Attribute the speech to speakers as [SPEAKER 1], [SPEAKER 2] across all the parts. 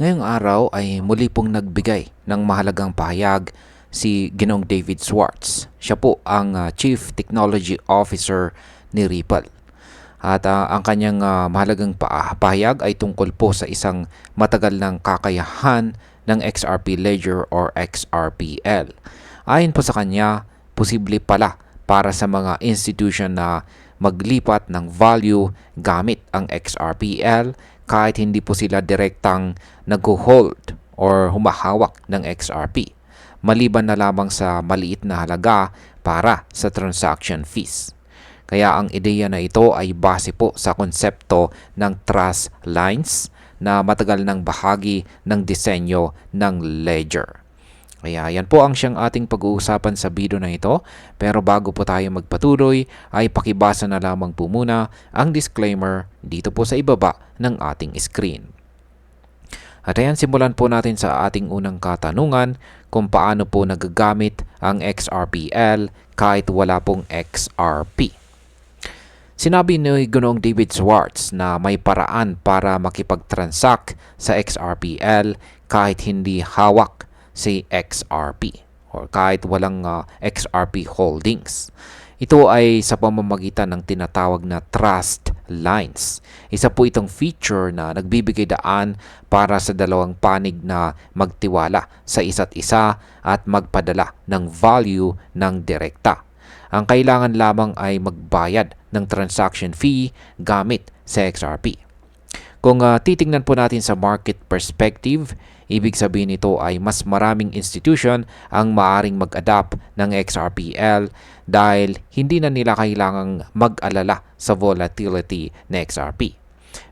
[SPEAKER 1] Ngayong araw ay muli pong nagbigay ng mahalagang pahayag si Ginoong David Schwartz. Siya po ang Chief Technology Officer ni Ripple. At ang kanyang mahalagang pahayag ay tungkol po sa isang matagal ng kakayahan ng XRP Ledger or XRPL. Ayon po sa kanya, posible pala para sa mga institution na maglipat ng value gamit ang XRPL kahit hindi po sila direktang nag-hold or humahawak ng XRP, maliban na lamang sa maliit na halaga para sa transaction fees. Kaya ang ideya na ito ay base po sa konsepto ng trust lines na matagal ng bahagi ng disenyo ng ledger. Kaya yan po ang siyang ating pag-uusapan sa video na ito. Pero bago po tayo magpatuloy ay pakibasa na lamang po muna ang disclaimer dito po sa ibaba ng ating screen. At ayan, simulan po natin sa ating unang katanungan kung paano po nagagamit ang XRPL kahit wala pong XRP. Sinabi ni Ginoong David Schwartz na may paraan para makipag-transact sa XRPL kahit hindi hawak si XRP or kahit walang XRP holdings. Ito ay sa pamamagitan ng tinatawag na trust lines. Isa po itong feature na nagbibigay daan para sa dalawang panig na magtiwala sa isa't isa at magpadala ng value ng direkta. Ang kailangan lamang ay magbayad ng transaction fee gamit sa XRP. Kung titingnan po natin sa market perspective, ibig sabihin nito ay mas maraming institution ang maaring mag-adapt ng XRPL dahil hindi na nila kailangang mag-alala sa volatility ng XRP.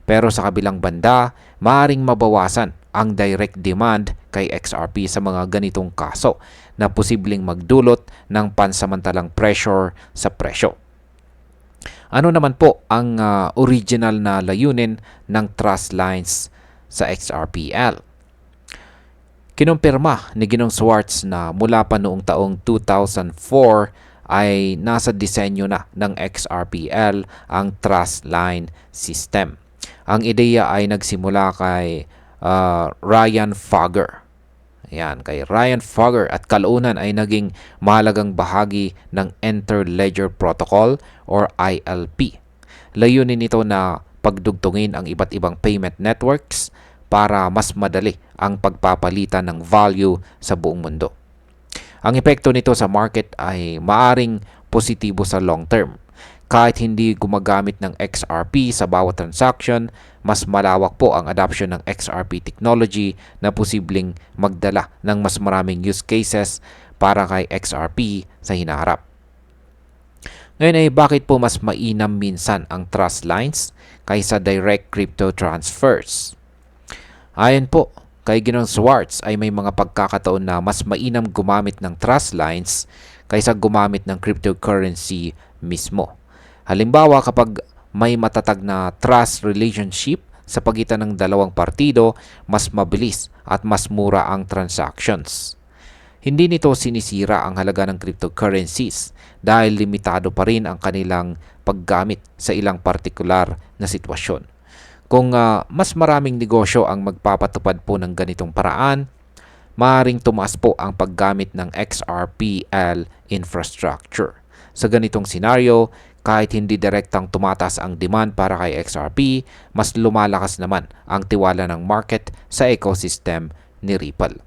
[SPEAKER 1] Pero sa kabilang banda, maaring mabawasan ang direct demand kay XRP sa mga ganitong kaso na posibleng magdulot ng pansamantalang pressure sa presyo. Ano naman po ang original na layunin ng trust lines sa XRPL? Kinumpirma ni Ginoong Schwartz na mula pa noong taong 2004 ay nasa disenyo na ng XRPL ang trust line system. Ang ideya ay nagsimula kay Ryan Fugger. Ayan, kay Ryan Fugger at kalaunan ay naging mahalagang bahagi ng Interledger Protocol or ILP. Layunin nito na pagdugtungin ang iba't ibang payment networks para mas madali ang pagpapalitan ng value sa buong mundo. Ang epekto nito sa market ay maaring positibo sa long term. Kahit hindi gumagamit ng XRP sa bawat transaction, mas malawak po ang adoption ng XRP technology na posibleng magdala ng mas maraming use cases para kay XRP sa hinaharap. Ngayon ay bakit po mas mainam minsan ang trust lines kaysa direct crypto transfers? Ayon po kay Ginoong Schwartz ay may mga pagkakataon na mas mainam gumamit ng trust lines kaysa gumamit ng cryptocurrency mismo. Halimbawa, kapag may matatag na trust relationship sa pagitan ng dalawang partido, mas mabilis at mas mura ang transactions. Hindi nito sinisira ang halaga ng cryptocurrencies dahil limitado pa rin ang kanilang paggamit sa ilang partikular na sitwasyon. Kung mas maraming negosyo ang magpapatupad po ng ganitong paraan, maaaring tumaas po ang paggamit ng XRPL infrastructure. Sa ganitong senaryo, kahit hindi direktang tumataas ang demand para kay XRP, mas lumalakas naman ang tiwala ng market sa ecosystem ni Ripple.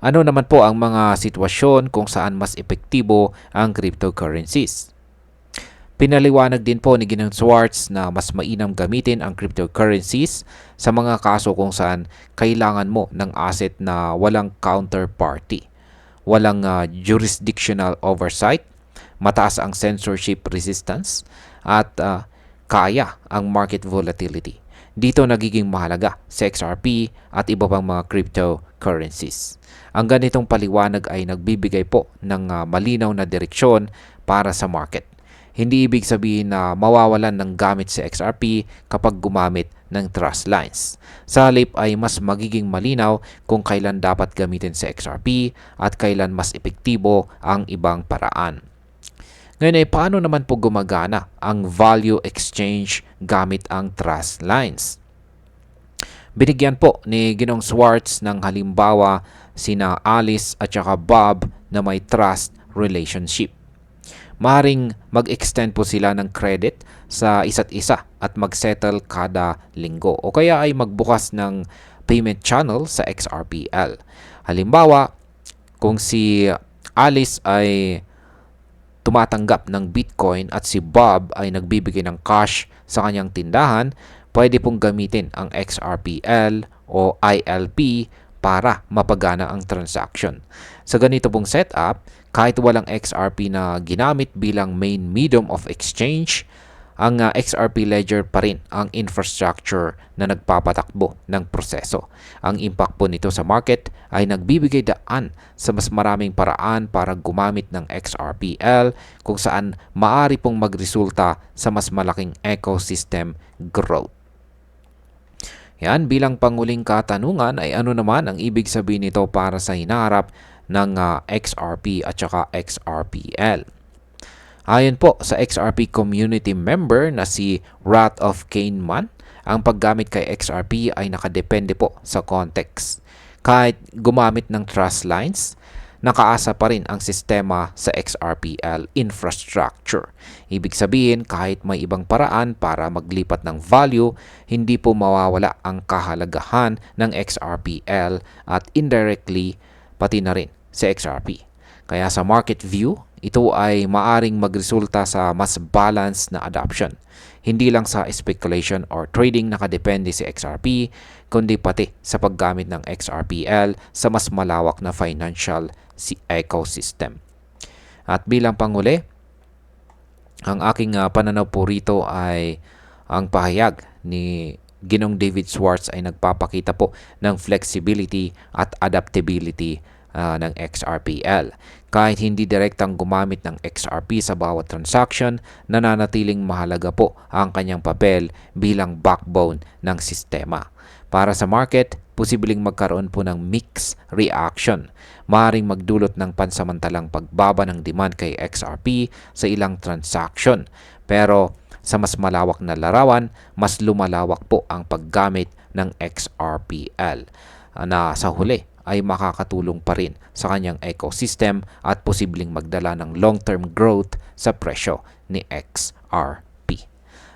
[SPEAKER 1] Ano naman po ang mga sitwasyon kung saan mas epektibo ang cryptocurrencies? Pinaliwanag din po ni Ginoong Schwartz na mas mainam gamitin ang cryptocurrencies sa mga kaso kung saan kailangan mo ng asset na walang counterparty, walang jurisdictional oversight, mataas ang censorship resistance, at kaya ang market volatility. Dito nagiging mahalaga sa XRP at iba pang mga cryptocurrencies. Ang ganitong paliwanag ay nagbibigay po ng malinaw na direksyon para sa market. Hindi ibig sabihin na mawawalan ng gamit sa XRP kapag gumamit ng trust lines. Sa halip ay mas magiging malinaw kung kailan dapat gamitin sa XRP at kailan mas epektibo ang ibang paraan. Ngayon ay paano naman po gumagana ang value exchange gamit ang trust lines? Binigyan po ni Ginong Swartz ng halimbawa sina Alice at saka Bob na may trust relationship. Maring mag-extend po sila ng credit sa isa't isa at mag-settle kada linggo o kaya ay magbukas ng payment channel sa XRPL. Halimbawa, kung si Alice ay tumatanggap ng Bitcoin at si Bob ay nagbibigay ng cash sa kanyang tindahan, pwede pong gamitin ang XRPL o ILP para mapagana ang transaction. Sa ganito pong setup, kahit walang XRP na ginamit bilang main medium of exchange, ang XRP Ledger pa rin ang infrastructure na nagpapatakbo ng proseso. Ang impact po nito sa market ay nagbibigay daan sa mas maraming paraan para gumamit ng XRPL kung saan maaari pong magresulta sa mas malaking ecosystem growth. Yan, bilang panguling katanungan ay ano naman ang ibig sabihin nito para sa hinaharap ng XRP at saka XRPL. Ayon po sa XRP community member na si Wrath of Kahneman, ang paggamit kay XRP ay nakadepende po sa context. Kahit gumamit ng trust lines, nakaasa pa rin ang sistema sa XRPL infrastructure. Ibig sabihin, kahit may ibang paraan para maglipat ng value, hindi po mawawala ang kahalagahan ng XRPL at indirectly pati na rin sa XRP. Kaya sa market view, ito ay maaring magresulta sa mas balanced na adoption. Hindi lang sa speculation or trading nakadepende si XRP, kundi pati sa paggamit ng XRPL sa mas malawak na financial ecosystem. At bilang panghuli, ang aking pananaw po rito ay ang pahayag ni Ginong David Swartz ay nagpapakita po ng flexibility at adaptability ng XRPL. Kahit hindi direktang gumamit ng XRP sa bawat transaction, nananatiling mahalaga po ang kanyang papel bilang backbone ng sistema. Para sa market, posibleng magkaroon po ng mixed reaction. Maaaring magdulot ng pansamantalang pagbaba ng demand kay XRP sa ilang transaction. Pero sa mas malawak na larawan, mas lumalawak po ang paggamit ng XRPL na sa huli ay makakatulong pa rin sa kanyang ecosystem at posibleng magdala ng long-term growth sa presyo ni XRP.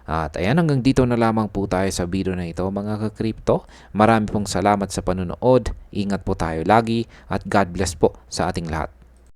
[SPEAKER 1] At ayan, hanggang dito na lamang po tayo sa video na ito mga ka-crypto. Marami pong salamat sa panonood. Ingat po tayo lagi at God bless po sa ating lahat.